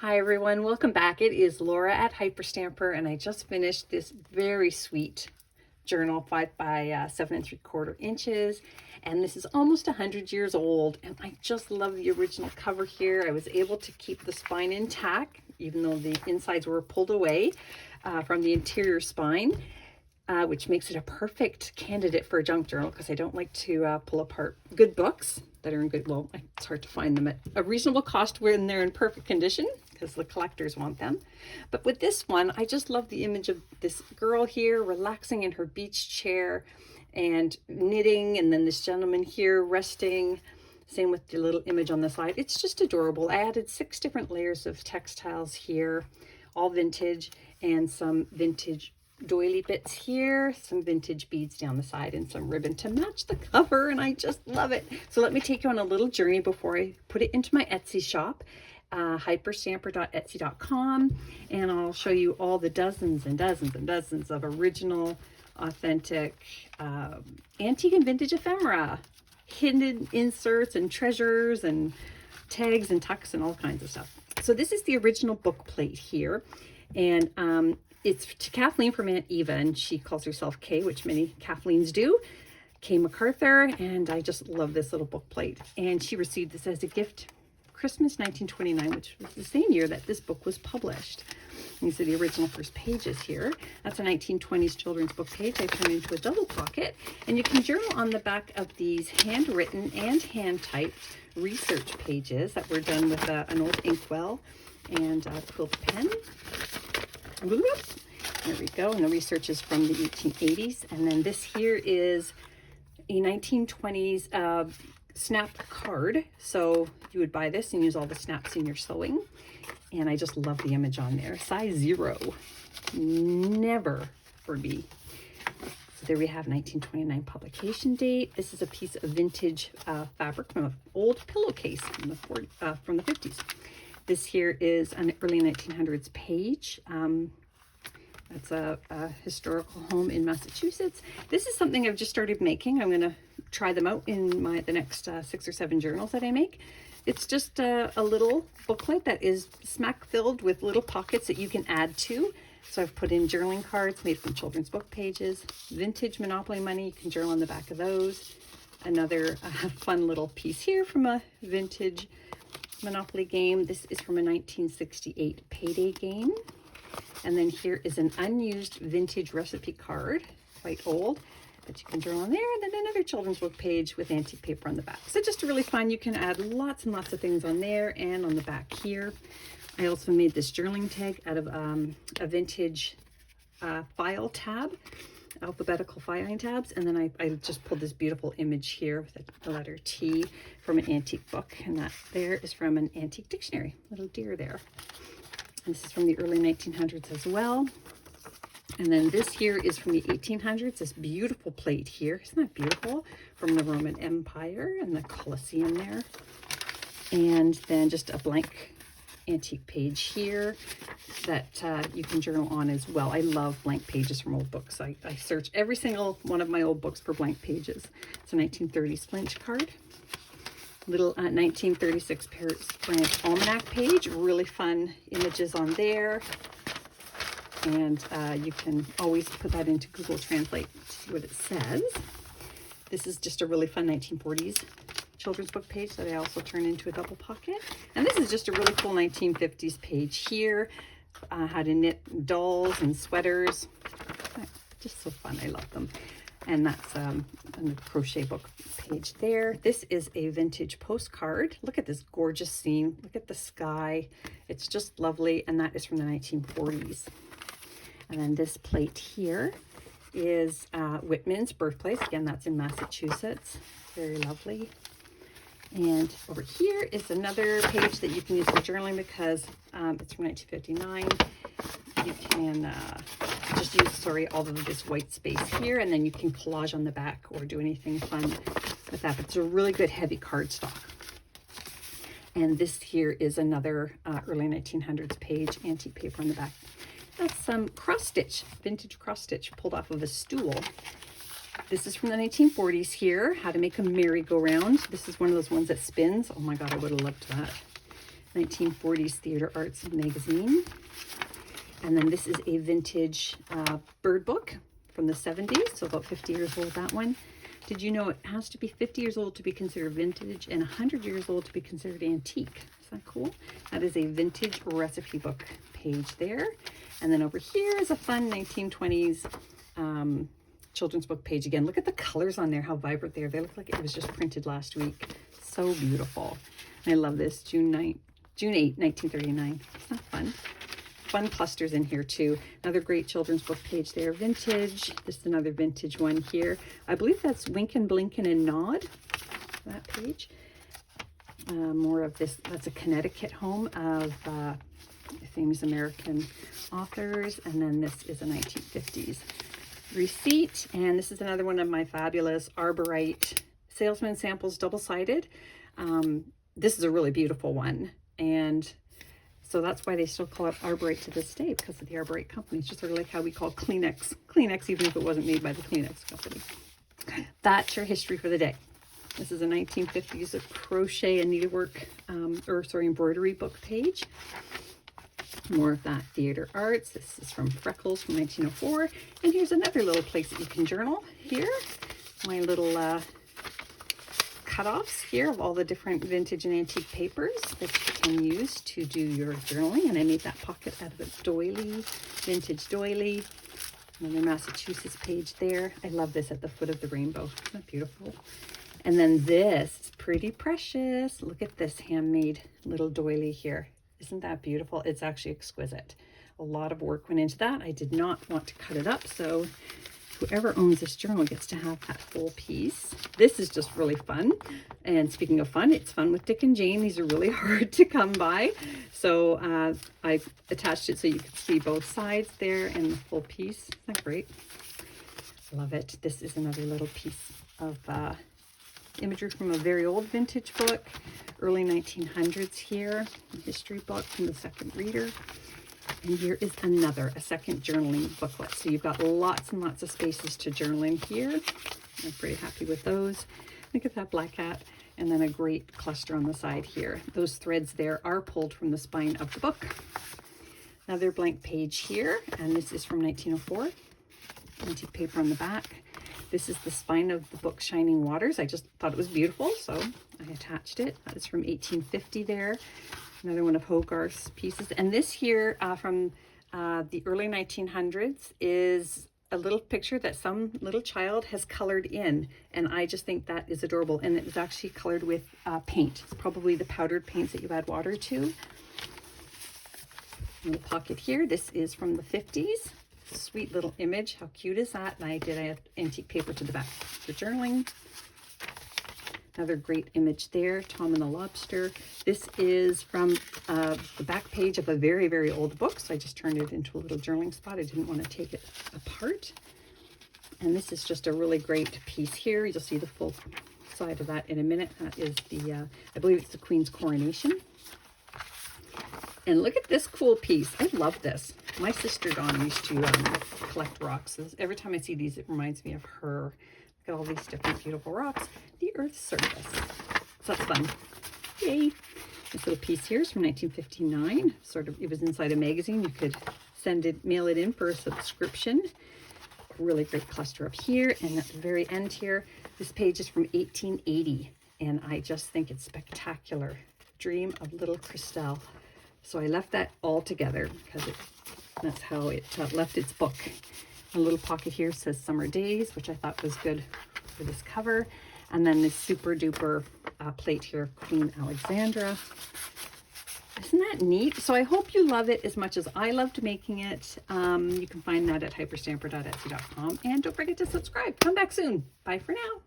Hi everyone, welcome back. It is Laura at Hyperstamper, and I just finished this very sweet journal, 5 by 7 3/4 inches, and this is almost 100 years old, and I just love the original cover here. I was able to keep the spine intact, even though the insides were pulled away from the interior spine, which makes it a perfect candidate for a junk journal because I don't like to pull apart good books that are in good, well, it's hard to find them at a reasonable cost when they're in perfect condition because the collectors want them. But with this one, I just love the image of this girl here relaxing in her beach chair and knitting, and then this gentleman here resting. Same with the little image on the side. It's just adorable. I added 6 different layers of textiles here, all vintage, and some vintage doily bits here, some vintage beads down the side, and some ribbon to match the cover, and I just love it. So let me take you on a little journey before I put it into my Etsy shop, hyperstamper.etsy.com, and I'll show you all the dozens and dozens and dozens of original, authentic, antique and vintage ephemera, hidden inserts and treasures and tags and tucks and all kinds of stuff. So this is the original book plate here, and it's to Kathleen from Aunt Eva, and she calls herself Kay, which many Kathleens do, Kay MacArthur, and I just love this little book plate. And she received this as a gift Christmas 1929, which was the same year that this book was published. These are the original first pages here. That's a 1920s children's book page. I turned into a double pocket, and you can journal on the back of these handwritten and hand-typed research pages that were done with an old inkwell and a quilt pen. There we go, and the research is from the 1880s. And then this here is a 1920s snap card. So you would buy this and use all the snaps in your sewing. And I just love the image on there. Size 0, never for me. So there we have 1929 publication date. This is a piece of vintage fabric from an old pillowcase from the 50s. This here is an early 1900s page. That's a historical home in Massachusetts. This is something I've just started making. I'm going to try them out in the next 6 or 7 journals that I make. It's just a little booklet that is smack filled with little pockets that you can add to. So I've put in journaling cards made from children's book pages, vintage Monopoly money. You can journal on the back of those. Another fun little piece here from a vintage Monopoly game. This is from a 1968 payday game. And then here is an unused vintage recipe card, quite old, that you can journal on there. And then another children's book page with antique paper on the back. So just really fun. You can add lots and lots of things on there and on the back here. I also made this journaling tag out of a vintage file tab, alphabetical filing tabs, and then I just pulled this beautiful image here with the letter T from an antique book, and that there is from an antique dictionary, little deer there. And this is from the early 1900s as well. And then this here is from the 1800s, this beautiful plate here. Isn't that beautiful? From the Roman Empire and the Colosseum there. And then just a blank antique page here that you can journal on as well. I love blank pages from old books. I search every single one of my old books for blank pages. It's a 1930s Flinch card. Little 1936 Paris France Almanac page. Really fun images on there. And you can always put that into Google Translate to see what it says. This is just a really fun 1940s children's book page that I also turn into a double pocket. And this is just a really cool 1950s page here. How to knit dolls and sweaters. Just so fun. I love them. And that's a crochet book page there. This is a vintage postcard. Look at this gorgeous scene. Look at the sky. It's just lovely. And that is from the 1940s. And then this plate here is Whitman's birthplace. Again, that's in Massachusetts. Very lovely. And over here is another page that you can use for journaling because it's from 1959. You can just use, all of this white space here, and then you can collage on the back or do anything fun with that. But it's a really good heavy cardstock. And this here is another early 1900s page, antique paper on the back. That's some cross stitch, vintage cross stitch pulled off of a stool. This is from the 1940s here, how to make a merry-go-round. This is one of those ones that spins. Oh my God, I would have loved that. 1940s Theater Arts magazine. And then this is a vintage bird book from the 70s, so about 50 years old, that one. Did you know it has to be 50 years old to be considered vintage and 100 years old to be considered antique? Isn't that cool? That is a vintage recipe book page there. And then over here is a fun 1920s children's book page again. Look at the colors on there, how vibrant they are. They look like it was just printed last week. So beautiful. I love this. June 8, 1939. Isn't that fun? Fun clusters in here too. Another great children's book page there. Vintage. This is another vintage one here. I believe that's Winkin', Blinkin' and Nod. That page. More of this. That's a Connecticut home of famous American authors. And then this is a 1950s receipt. And this is another one of my fabulous Arborite Salesman Samples double-sided. This is a really beautiful one. And so that's why they still call it Arborite to this day, because of the Arborite company. It's just sort of like how we call Kleenex, even if it wasn't made by the Kleenex company. That's your history for the day. This is a 1950s crochet and needlework, embroidery book page. More of that theater arts. This is from Freckles from 1904. And here's another little place that you can journal here. My little cutoffs here of all the different vintage and antique papers that you can use to do your journaling. And I made that pocket out of a doily, vintage doily. Another Massachusetts page there. I love this at the foot of the rainbow. Isn't that beautiful? And then this is pretty precious. Look at this handmade little doily here. Isn't that beautiful? It's actually exquisite. A lot of work went into that. I did not want to cut it up, so whoever owns this journal gets to have that whole piece. This is just really fun. And speaking of fun, it's fun with Dick and Jane. These are really hard to come by. So I attached it so you could see both sides there and the full piece. Isn't that great? Love it. This is another little piece of imagery from a very old vintage book, early 1900s here, a history book from the second reader. And here is a second journaling booklet. So you've got lots and lots of spaces to journal in here. I'm pretty happy with those. Look at that black cat. And then a great cluster on the side here. Those threads there are pulled from the spine of the book. Another blank page here, and this is from 1904. Antique paper on the back. This is the spine of the book Shining Waters. I just thought it was beautiful, so I attached it. That is from 1850 there. Another one of Hogarth's pieces. And this here from the early 1900s is a little picture that some little child has colored in. And I just think that is adorable. And it was actually colored with paint. It's probably the powdered paints that you add water to. In the pocket here, this is from the 50s. Sweet little image. How cute is that? And I have antique paper to the back for journaling. Another great image there, Tom and the Lobster. This is from the back page of a very, very old book. So I just turned it into a little journaling spot. I didn't want to take it apart. And this is just a really great piece here. You'll see the full side of that in a minute. That is the, I believe it's the Queen's coronation. And look at this cool piece. I love this. My sister Dawn used to collect rocks. So every time I see these, it reminds me of her. Look at all these different beautiful rocks. The Earth's surface. So that's fun. Yay. This little piece here is from 1959. It was inside a magazine. You could mail it in for a subscription. A really great cluster up here. And at the very end here, this page is from 1880. And I just think it's spectacular. Dream of Little Christelle. So I left that all together because that's how it left its book. A little pocket here says Summer Days, which I thought was good for this cover. And then this super duper plate here of Queen Alexandra. Isn't that neat? So I hope you love it as much as I loved making it. You can find that at hyperstamper.etsy.com. And don't forget to subscribe. Come back soon. Bye for now.